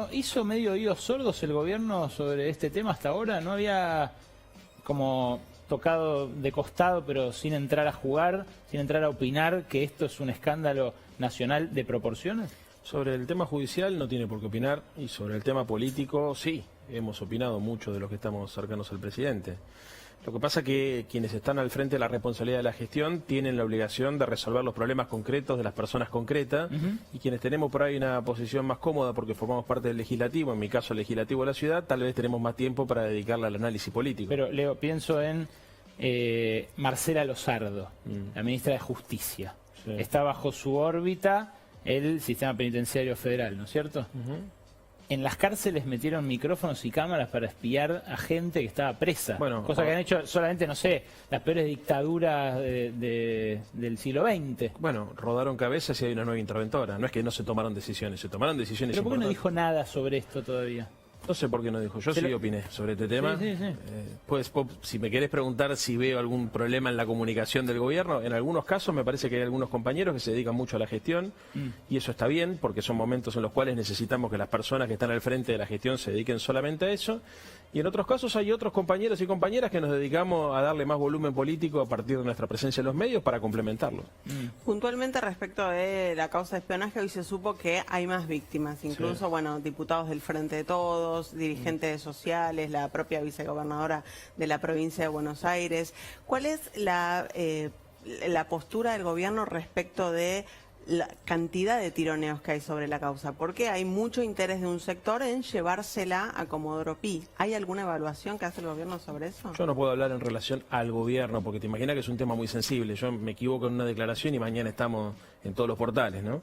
¿no hizo medio oídos sordos el gobierno sobre este tema hasta ahora? ¿No había como tocado de costado, pero sin entrar a jugar, sin entrar a opinar, que esto es un escándalo nacional de proporciones? Sobre el tema judicial no tiene por qué opinar, y sobre el tema político sí, hemos opinado mucho de los que estamos cercanos al presidente. Lo que pasa es que quienes están al frente de la responsabilidad de la gestión tienen la obligación de resolver los problemas concretos de las personas concretas, y quienes tenemos por ahí una posición más cómoda porque formamos parte del legislativo, en mi caso el legislativo de la ciudad, tal vez tenemos más tiempo para dedicarle al análisis político. Pero Leo, pienso en Marcela Lozardo, la ministra de Justicia. Sí. Está bajo su órbita el sistema penitenciario federal, ¿no es cierto? En las cárceles metieron micrófonos y cámaras para espiar a gente que estaba presa. Bueno, cosa que han hecho solamente, no sé, las peores dictaduras del siglo XX. Bueno, rodaron cabezas y hay una nueva interventora. No es que no se tomaron decisiones, se tomaron decisiones importantes. ¿Pero por qué no dijo importantes. nada sobre esto todavía? No sé por qué no dijo. Yo sí opiné sobre este tema. Sí. Pues, si me querés preguntar si veo algún problema en la comunicación del gobierno, en algunos casos me parece que hay algunos compañeros que se dedican mucho a la gestión, y eso está bien, porque son momentos en los cuales necesitamos que las personas que están al frente de la gestión se dediquen solamente a eso. Y en otros casos hay otros compañeros y compañeras que nos dedicamos a darle más volumen político a partir de nuestra presencia en los medios para complementarlo. Puntualmente respecto de la causa de espionaje, hoy se supo que hay más víctimas, incluso bueno, diputados del Frente de Todos, dirigentes sociales, la propia vicegobernadora de la provincia de Buenos Aires. ¿Cuál es la postura del gobierno respecto de la cantidad de tironeos que hay sobre la causa? Porque hay mucho interés de un sector en llevársela a Comodoro Pi. ¿Hay alguna evaluación que hace el gobierno sobre eso? Yo no puedo hablar en relación al gobierno, porque te imaginas que es un tema muy sensible. Yo me equivoco en una declaración y mañana estamos en todos los portales, ¿no?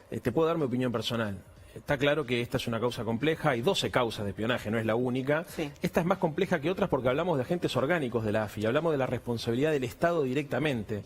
Te puedo dar mi opinión personal. Está claro que esta es una causa compleja, hay 12 causas de espionaje, no es la única. Sí. Esta es más compleja que otras porque hablamos de agentes orgánicos de la AFI, hablamos de la responsabilidad del Estado directamente.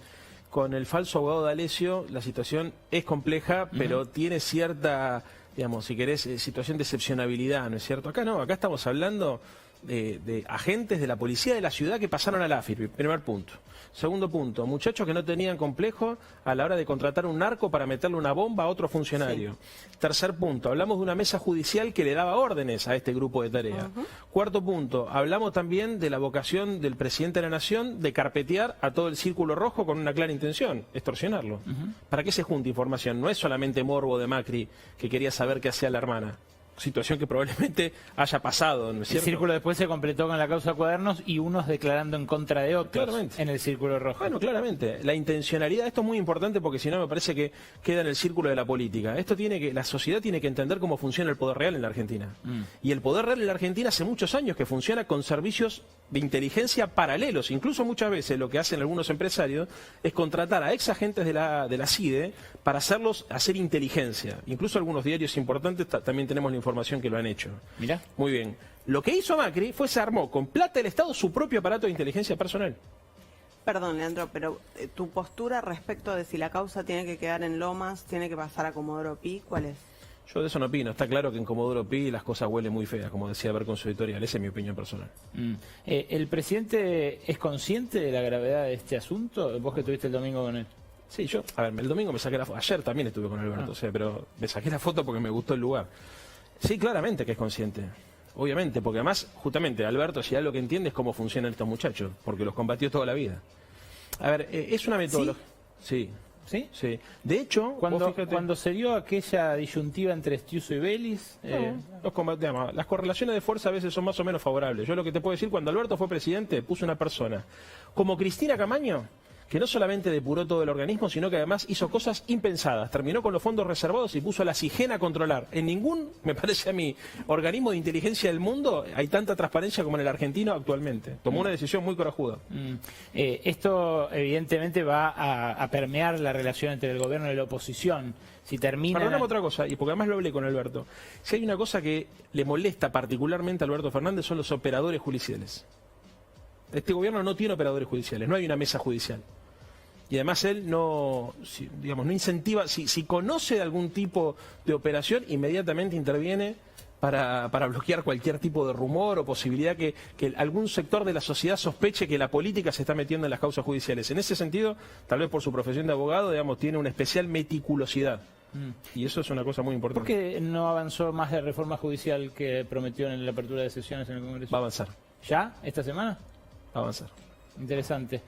Con el falso abogado D'Alessio la situación es compleja, pero tiene cierta, digamos, si querés, situación de excepcionabilidad, ¿no es cierto? Acá no, acá estamos hablando de agentes de la policía de la ciudad que pasaron a la AFI, primer punto. Segundo punto, muchachos que no tenían complejo a la hora de contratar un narco para meterle una bomba a otro funcionario. Sí. Tercer punto, hablamos de una mesa judicial que le daba órdenes a este grupo de tarea. Cuarto punto, hablamos también de la vocación del presidente de la Nación de carpetear a todo el círculo rojo con una clara intención, extorsionarlo. ¿Para qué se junta información? No es solamente morbo de Macri que quería saber qué hacía la hermana. Situación que probablemente haya pasado, ¿no es cierto? El círculo después se completó con la causa Cuadernos y unos declarando en contra de otros en el círculo rojo. Bueno, claramente. La intencionalidad, esto es muy importante porque si no me parece que queda en el círculo de la política. Esto tiene que, la sociedad tiene que entender cómo funciona el poder real en la Argentina. Y el poder real en la Argentina hace muchos años que funciona con servicios de inteligencia paralelos. Incluso muchas veces lo que hacen algunos empresarios es contratar a ex agentes de la CIDE para hacer inteligencia. Incluso algunos diarios importantes también tenemos la información que lo han hecho. Mirá. Muy bien. Lo que hizo Macri fue se armó con plata del Estado su propio aparato de inteligencia personal. Perdón, Leandro, pero tu postura respecto de si la causa tiene que quedar en Lomas, tiene que pasar a Comodoro Pi, ¿cuál es? Yo de eso no opino. Está claro que en Comodoro Pi las cosas huelen muy feas, como decía Ver con su editorial. Esa es mi opinión personal. ¿El presidente es consciente de la gravedad de este asunto? Vos que estuviste el domingo con él. Sí, a ver, el domingo me saqué la foto. Ayer también estuve con Alberto, o sea, pero me saqué la foto porque me gustó el lugar. Sí, claramente que es consciente. Obviamente, porque además, justamente, Alberto, si algo que entiende es cómo funcionan estos muchachos, porque los combatió toda la vida. A ver, es una metodología. Sí. ¿Sí? Sí. De hecho, cuando se dio aquella disyuntiva entre Estiuso y Vélez... las correlaciones de fuerza a veces son más o menos favorables. Yo lo que te puedo decir, cuando Alberto fue presidente, puso una persona como Cristina Camaño, que no solamente depuró todo el organismo, sino que además hizo cosas impensadas. Terminó con los fondos reservados y puso a la SIGEN a controlar. En ningún, me parece a mí, organismo de inteligencia del mundo hay tanta transparencia como en el argentino actualmente. Tomó una decisión muy corajuda. Esto evidentemente va a permear la relación entre el gobierno y la oposición. Si termina... Perdóname otra cosa, y porque además lo hablé con Alberto. Si hay una cosa que le molesta particularmente a Alberto Fernández son los operadores judiciales. Este gobierno no tiene operadores judiciales, no hay una mesa judicial. Y además él no incentiva, si conoce de algún tipo de operación, inmediatamente interviene para bloquear cualquier tipo de rumor o posibilidad que algún sector de la sociedad sospeche que la política se está metiendo en las causas judiciales. En ese sentido, tal vez por su profesión de abogado, tiene una especial meticulosidad. Y eso es una cosa muy importante. ¿Por qué no avanzó más la reforma judicial que prometió en la apertura de sesiones en el Congreso? Va a avanzar. ¿Ya? ¿Esta semana? Va a avanzar. Interesante.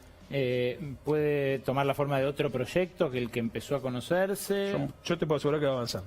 ¿Puede tomar la forma de otro proyecto que el que empezó a conocerse? Yo te puedo asegurar que va a avanzar.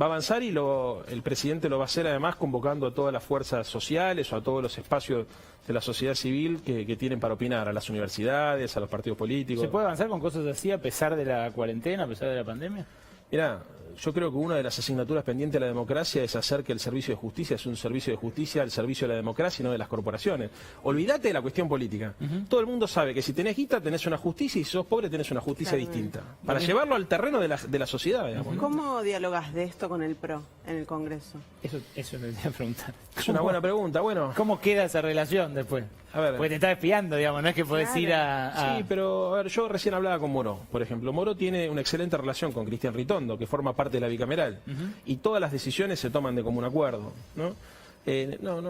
Va a avanzar y el presidente lo va a hacer además convocando a todas las fuerzas sociales o a todos los espacios de la sociedad civil que tienen para opinar, a las universidades, a los partidos políticos. ¿Se puede avanzar con cosas así a pesar de la cuarentena, a pesar de la pandemia? Mirá, yo creo que una de las asignaturas pendientes de la democracia es hacer que el servicio de justicia es un servicio de justicia al servicio de la democracia y no de las corporaciones. Olvídate de la cuestión política. Todo el mundo sabe que si tenés guita tenés una justicia y si sos pobre tenés una justicia distinta. Para llevarlo al terreno de la sociedad, digamos, ¿no? ¿Cómo dialogas de esto con el PRO en el Congreso? Eso le quería preguntar. Es una buena pregunta. Bueno, ¿Cómo queda esa relación después? a ver. Porque te estás espiando, digamos, no es que podés ir a... Sí, pero a ver, yo recién hablaba con Moró, por ejemplo. Moró tiene una excelente relación con Cristian Ritondo, que forma parte de la bicameral. Y todas las decisiones se toman de común acuerdo, ¿no?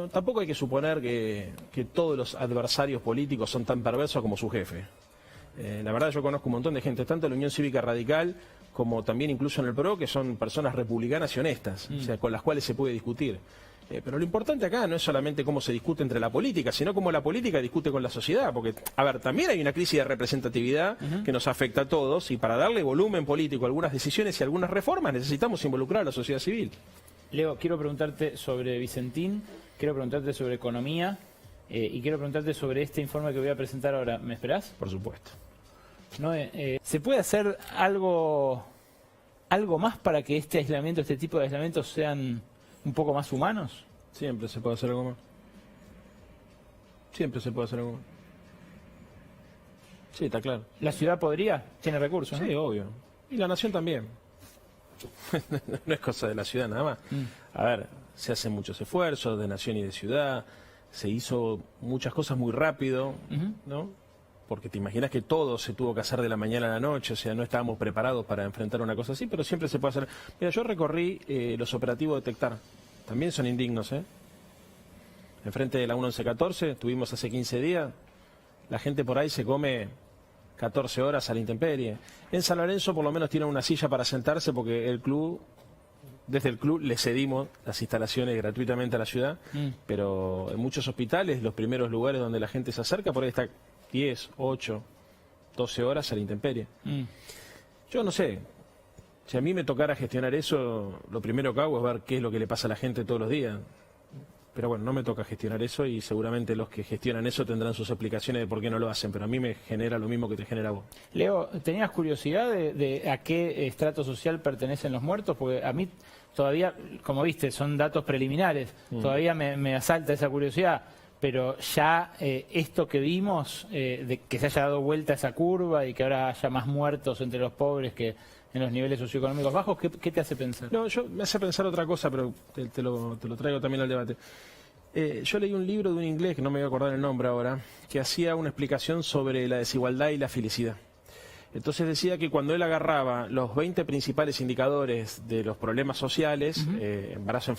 Tampoco hay que suponer que todos los adversarios políticos son tan perversos como su jefe. La verdad, yo conozco un montón de gente, tanto en la Unión Cívica Radical como también incluso en el PRO, que son personas republicanas y honestas, o sea, con las cuales se puede discutir. Pero lo importante acá no es solamente cómo se discute entre la política, sino cómo la política discute con la sociedad. Porque, a ver, también hay una crisis de representatividad que nos afecta a todos y para darle volumen político a algunas decisiones y algunas reformas necesitamos involucrar a la sociedad civil. Leo, quiero preguntarte sobre Vicentín, quiero preguntarte sobre economía y quiero preguntarte sobre este informe que voy a presentar ahora. ¿Me esperás? Por supuesto. No, ¿se puede hacer algo más para que este aislamiento, este tipo de aislamientos sean un poco más humanos? Siempre se puede hacer algo más. Siempre se puede hacer algo más. Sí, está claro. ¿La ciudad podría? Tiene recursos, ¿no? Sí, obvio. Y la nación también. No es cosa de la ciudad nada más. A ver, se hacen muchos esfuerzos de nación y de ciudad. Se hizo muchas cosas muy rápido, ¿no? Porque te imaginas que todo se tuvo que hacer de la mañana a la noche, o sea, no estábamos preparados para enfrentar una cosa así, pero siempre se puede hacer. Mira, yo recorrí los operativos Detectar, también son indignos, ¿eh? Enfrente de la 1114, tuvimos hace 15 días, la gente por ahí se come 14 horas a la intemperie. En San Lorenzo por lo menos tienen una silla para sentarse porque desde el club le cedimos las instalaciones gratuitamente a la ciudad, pero en muchos hospitales, los primeros lugares donde la gente se acerca, por ahí está 10, 8, 12 horas a la intemperie. Yo no sé, si a mí me tocara gestionar eso, lo primero que hago es ver qué es lo que le pasa a la gente todos los días. Pero bueno, no me toca gestionar eso y seguramente los que gestionan eso tendrán sus explicaciones de por qué no lo hacen, pero a mí me genera lo mismo que te genera a vos. Leo, ¿tenías curiosidad de a qué estrato social pertenecen los muertos? Porque a mí todavía, como viste, son datos preliminares, todavía me asalta esa curiosidad. Pero ya esto que vimos, de que se haya dado vuelta esa curva y que ahora haya más muertos entre los pobres que en los niveles socioeconómicos bajos, ¿qué te hace pensar? No, me hace pensar otra cosa, pero te lo traigo también al debate. Yo leí un libro de un inglés, que no me voy a acordar el nombre ahora, que hacía una explicación sobre la desigualdad y la felicidad. Entonces decía que cuando él agarraba los 20 principales indicadores de los problemas sociales, embarazo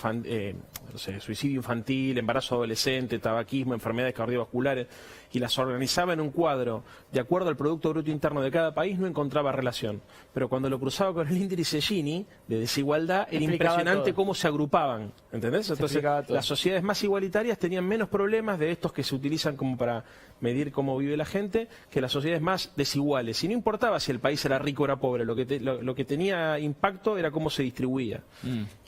suicidio infantil, embarazo adolescente, tabaquismo, enfermedades cardiovasculares, y las organizaba en un cuadro de acuerdo al Producto Bruto Interno de cada país, no encontraba relación. Pero cuando lo cruzaba con el índice Gini de desigualdad, era impresionante cómo se agrupaban, ¿entendés? Entonces, las sociedades más igualitarias tenían menos problemas de estos que se utilizan como para medir cómo vive la gente, que las sociedades más desiguales. Y no importaba si el país era rico o era pobre, lo que tenía impacto era cómo se distribuía.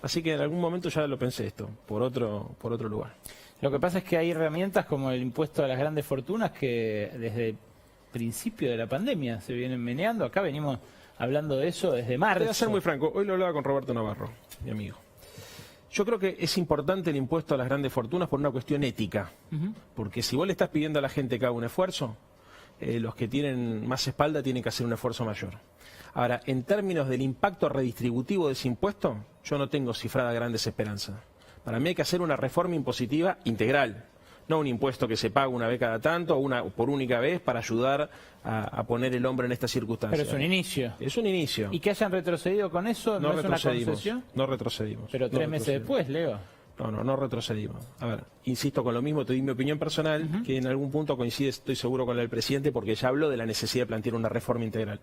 Así que en algún momento ya lo pensé esto, por otro lugar. Lo que pasa es que hay herramientas como el impuesto a las grandes fortunas que desde el principio de la pandemia se vienen meneando. Acá venimos hablando de eso desde marzo. Voy a ser muy franco, hoy lo hablaba con Roberto Navarro, mi amigo. Yo creo que es importante el impuesto a las grandes fortunas por una cuestión ética. Porque si vos le estás pidiendo a la gente que haga un esfuerzo, los que tienen más espalda tienen que hacer un esfuerzo mayor. Ahora, en términos del impacto redistributivo de ese impuesto, yo no tengo cifrada grandes esperanzas. Para mí hay que hacer una reforma impositiva integral, no un impuesto que se paga una vez cada tanto o por única vez para ayudar a poner el hombro en estas circunstancias. Pero es un inicio. Es un inicio. ¿Y que hayan retrocedido con eso? ¿No es una concesión? No retrocedimos. Pero 3 meses después, Leo. No retrocedimos. A ver, insisto con lo mismo, te di mi opinión personal, que en algún punto coincide, estoy seguro, con la del presidente, porque ya habló de la necesidad de plantear una reforma integral.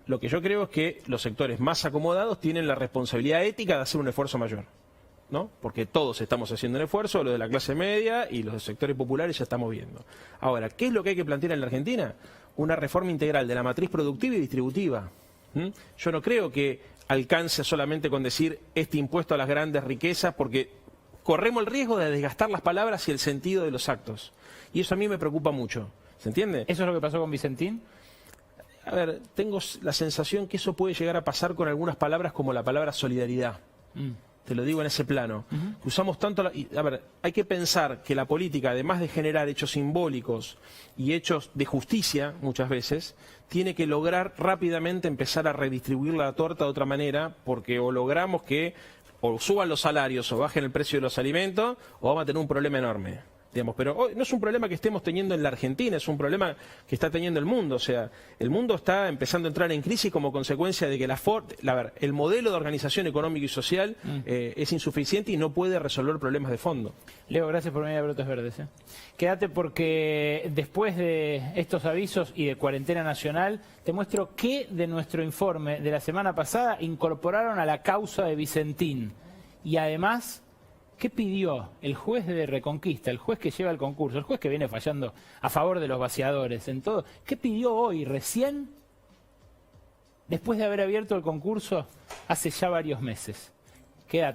lo que yo creo es que los sectores más acomodados tienen la responsabilidad ética de hacer un esfuerzo mayor, ¿no? Porque todos estamos haciendo un esfuerzo, los de la clase media y los de sectores populares ya estamos viendo. Ahora, ¿qué es lo que hay que plantear en la Argentina? Una reforma integral de la matriz productiva y distributiva. Yo no creo que alcance solamente con decir este impuesto a las grandes riquezas, porque corremos el riesgo de desgastar las palabras y el sentido de los actos. Y eso a mí me preocupa mucho. ¿Se entiende? ¿Eso es lo que pasó con Vicentín? A ver, tengo la sensación que eso puede llegar a pasar con algunas palabras como la palabra solidaridad. Te lo digo en ese plano. Que usamos tanto... a ver, hay que pensar que la política, además de generar hechos simbólicos y hechos de justicia, muchas veces, tiene que lograr rápidamente empezar a redistribuir la torta de otra manera, porque o logramos que o suban los salarios o bajen el precio de los alimentos, o vamos a tener un problema enorme. Digamos, pero hoy no es un problema que estemos teniendo en la Argentina, es un problema que está teniendo el mundo. O sea, el mundo está empezando a entrar en crisis como consecuencia de que el modelo de organización económica y social es insuficiente y no puede resolver problemas de fondo. Leo, gracias por venir a Brotes Verdes. Quédate porque después de estos avisos y de cuarentena nacional, te muestro qué de nuestro informe de la semana pasada incorporaron a la causa de Vicentín. Y además... ¿qué pidió el juez de Reconquista, el juez que lleva el concurso, el juez que viene fallando a favor de los vaciadores en todo? ¿Qué pidió hoy, recién, después de haber abierto el concurso hace ya varios meses? Quédate.